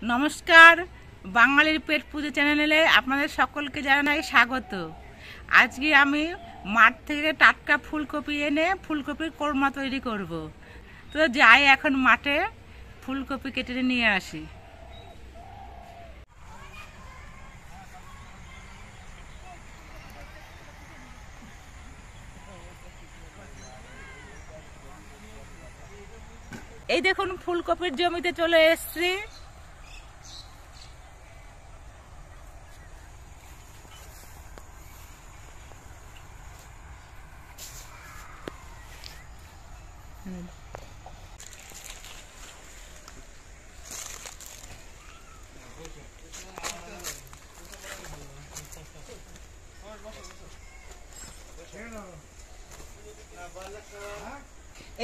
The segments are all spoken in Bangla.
নমস্কার, বাঙালির পেট পুজো চ্যানেলে আপনাদের সকলকে জানাই স্বাগত। আজকে আমি মাঠ থেকে টাটকা ফুলকপি এনে ফুলকপির কোরমা তৈরি করব। তো যাই এখন মাঠে ফুলকপি কেটে নিয়ে আসি। এই দেখুন ফুলকপির জমিতে চলে এসেছি।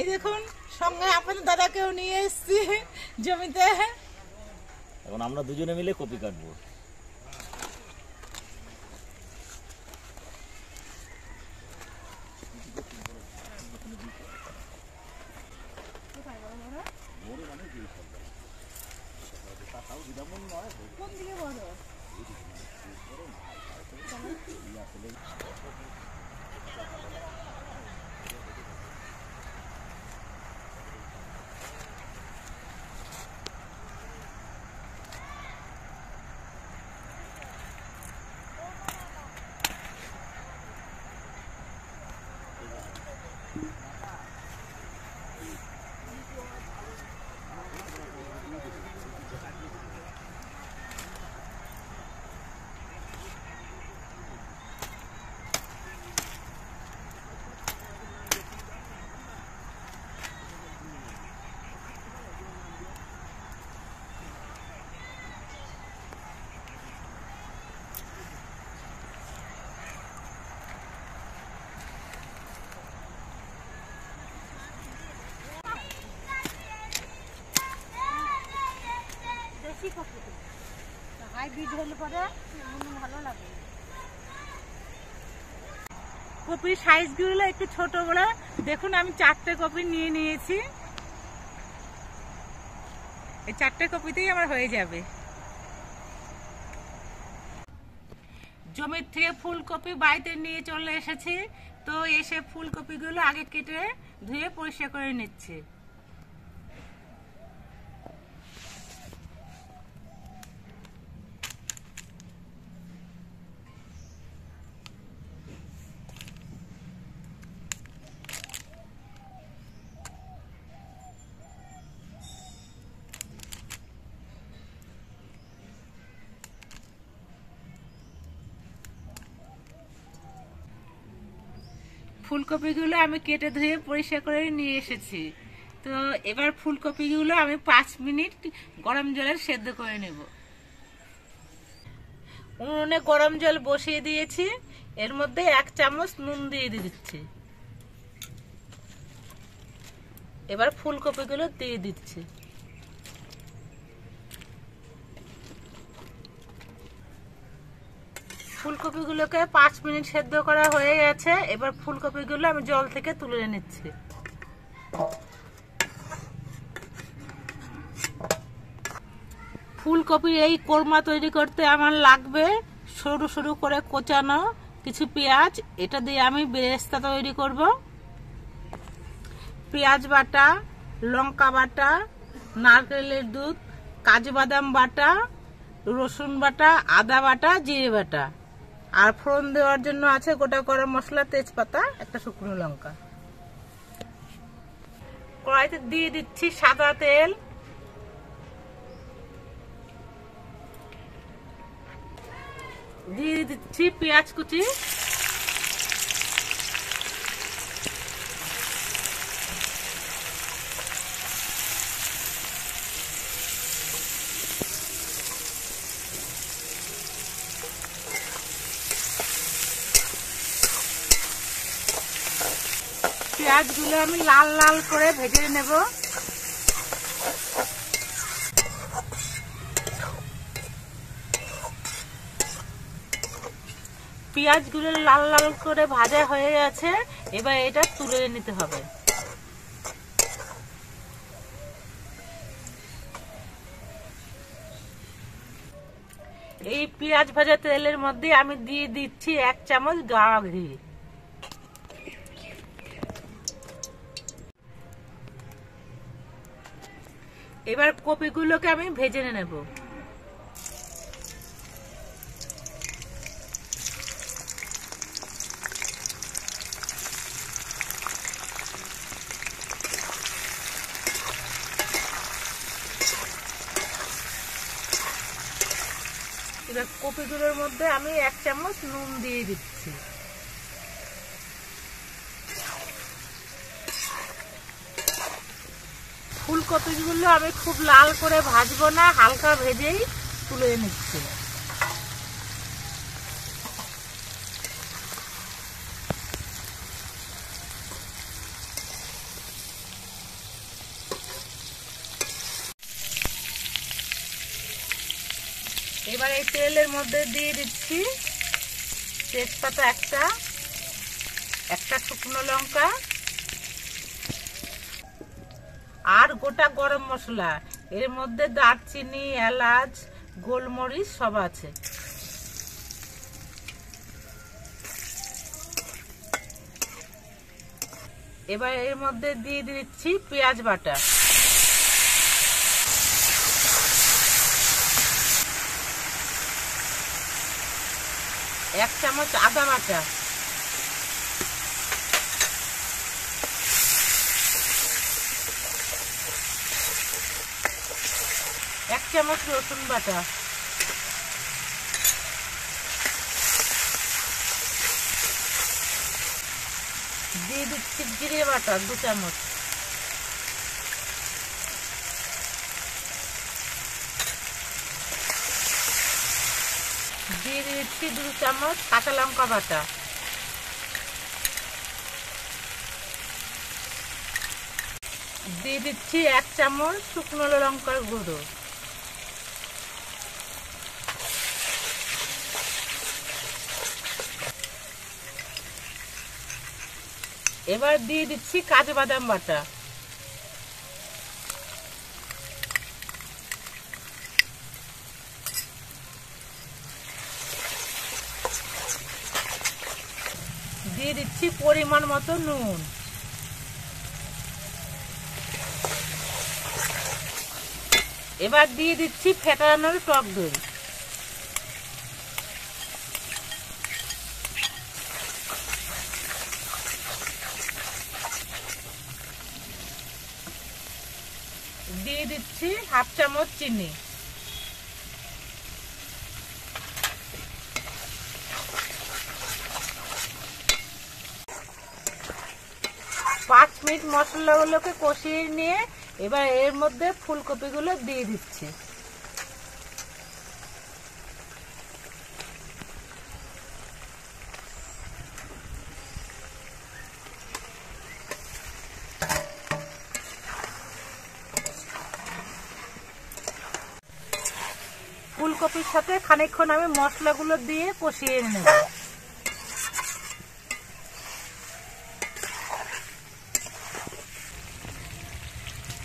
এই দেখুন সঙ্গে আপনাদের দাদাকেও নিয়ে এসেছি জমিতে। এখন আমরা দুজনে মিলে কপি কাটবো। কপির সাইজগুলো একটু ছোট বলে দেখুন আমি 4টে কপি নিয়ে নিয়েছি। এই 4টে কপিতেই আমার হয়ে যাবে। জমির থেকে ফুলকপি বাড়িতে নিয়ে চলে এসেছি। তো এসে ফুলকপিগুলো আগে কেটে ধুয়ে পরিষ্কার করে নিচ্ছে। ফুলকপিগুলো আমি কেটে ধুয়ে পরিষ্কার করে নিয়ে এসেছি। তো এবার ফুলকপিগুলো আমি 5 মিনিট গরম জলে সেদ্ধ করে নেব। উনুনে গরম জল বসিয়ে দিয়েছি। এর মধ্যে 1 চামচ নুন দিয়ে দিচ্ছি। এবার ফুলকপিগুলো দিয়ে দিচ্ছি। ফুলকপিগুলোকে 5 মিনিট সেদ্ধ করা হয়ে গেছে। এবার ফুলকপিগুলো আমি জল থেকে তুলে নিচ্ছি। ফুলকপির এই কোরমা তৈরি করতে আমার লাগবে সরু সরু করে কোচানো কিছু পেঁয়াজ। এটা দিয়ে আমি বেরেস্তা তৈরি করব। পেঁয়াজ বাটা, লঙ্কা বাটা, নারকেলের দুধ, কাজু বাদাম বাটা, রসুন বাটা, আদা বাটা, জিরে বাটা। আর ফোড়ন দেওয়ার জন্য আছে গোটা গরম মশলা, তেজপাতা, একটা শুকনো লঙ্কা। কড়াইতে দিয়ে দিচ্ছি সাদা তেল। দিয়ে দিচ্ছি পেঁয়াজ কুচি। পেঁয়াজগুলো আমি লাল লাল করে ভেজে নেব। পেঁয়াজগুলো লাল লাল করে ভাজা হয়ে গেছে। এবার এটা তুলে নিতে হবে। এই পেঁয়াজ ভাজা তেলের মধ্যে আমি দিয়ে দিচ্ছি 1 চামচ গাওয়া ঘি। এবার কপিগুলোকে আমি ভেজে নেব। এবার কপিগুলোর মধ্যে আমি 1 চামচ নুন দিয়ে দিচ্ছি। ফুলকপিগুলো আমি খুব লাল করে ভাজবো না, হালকা ভেজেই তুলে নিচ্ছি। এবার এই তেলের মধ্যে দিয়ে দিচ্ছি তেজপাতা একটা শুকনো লঙ্কা আর গোটা গরম মশলা। এর মধ্যে দারচিনি, এলাচ, গোলমরিচ সব আছে। এবার এর মধ্যে দিয়ে দিচ্ছি পেঁয়াজ বাটা, এক চামচ আদা বাটা, এক চামচ রসুন বাটা, দিয়ে দিচ্ছি জিরে বাটা 2 চামচ, দিয়ে দিচ্ছি 2 চামচ কাঁচা লঙ্কা বাটা, দিয়ে দিচ্ছি 1 চামচ শুকনো লঙ্কার গুঁড়ো, এবার দিয়ে দিচ্ছি কাজু বাদাম বাটা, দিয়ে দিচ্ছি পরিমাণ মতো নুন, এবার দিয়ে দিচ্ছি ফেটানোর টক দই, দিয়ে দিচ্ছি 1/2 চামচ চিনি, পাঁচ মিনিট মশলাগুলোকে কষিয়ে নিয়ে এবার এর মধ্যে ফুলকপিগুলো দিয়ে দিচ্ছি। ফুলকপির সাথে খানিকক্ষণ আমি মশলাগুলো দিয়ে কষিয়ে নেব।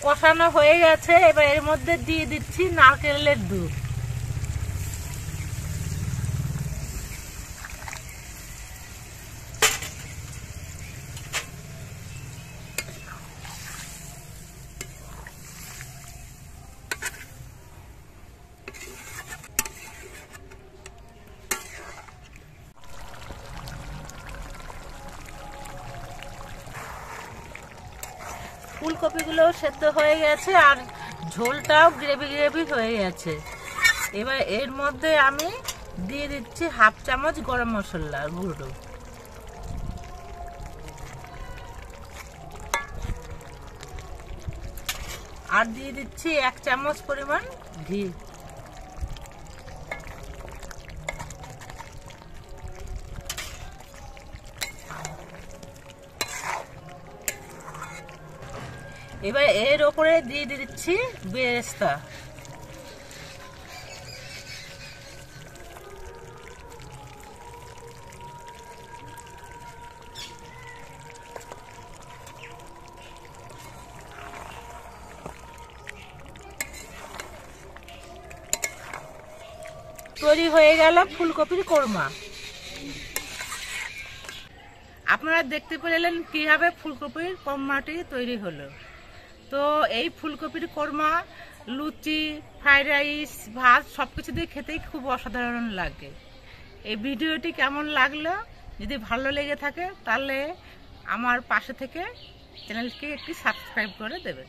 কষানো হয়ে গেছে, এবার এর মধ্যে দিয়ে দিচ্ছি নারকেলের দুধ, ফুলকপিগুলো সেদ্ধ হয়ে গেছে আর ঝোলটাও গ্রেভি গ্রেভি হয়ে গেছে। এবার এর মধ্যে আমি দিয়ে দিচ্ছি 1/2 চামচ গরম মশলার গুঁড়ো, আর দিয়ে দিচ্ছি 1 চামচ পরিমাণ ঘি। এবার এর উপরে দিয়ে দিচ্ছি বেরেস্তা, তৈরি হয়ে গেল ফুলকপির কোরমা। আপনারা দেখতে পেলেন কীভাবে ফুলকপির কোরমাটি তৈরি হলো। তো এই ফুলকপির কোরমা লুচি, ফ্রাইড রাইস, ভাত সব কিছু দিয়ে খেতেই খুব অসাধারণ লাগে। এই ভিডিওটি কেমন লাগলো, যদি ভালো লেগে থাকে তাহলে আমার পাশে থেকে চ্যানেলকে একটি সাবস্ক্রাইব করে দেবেন।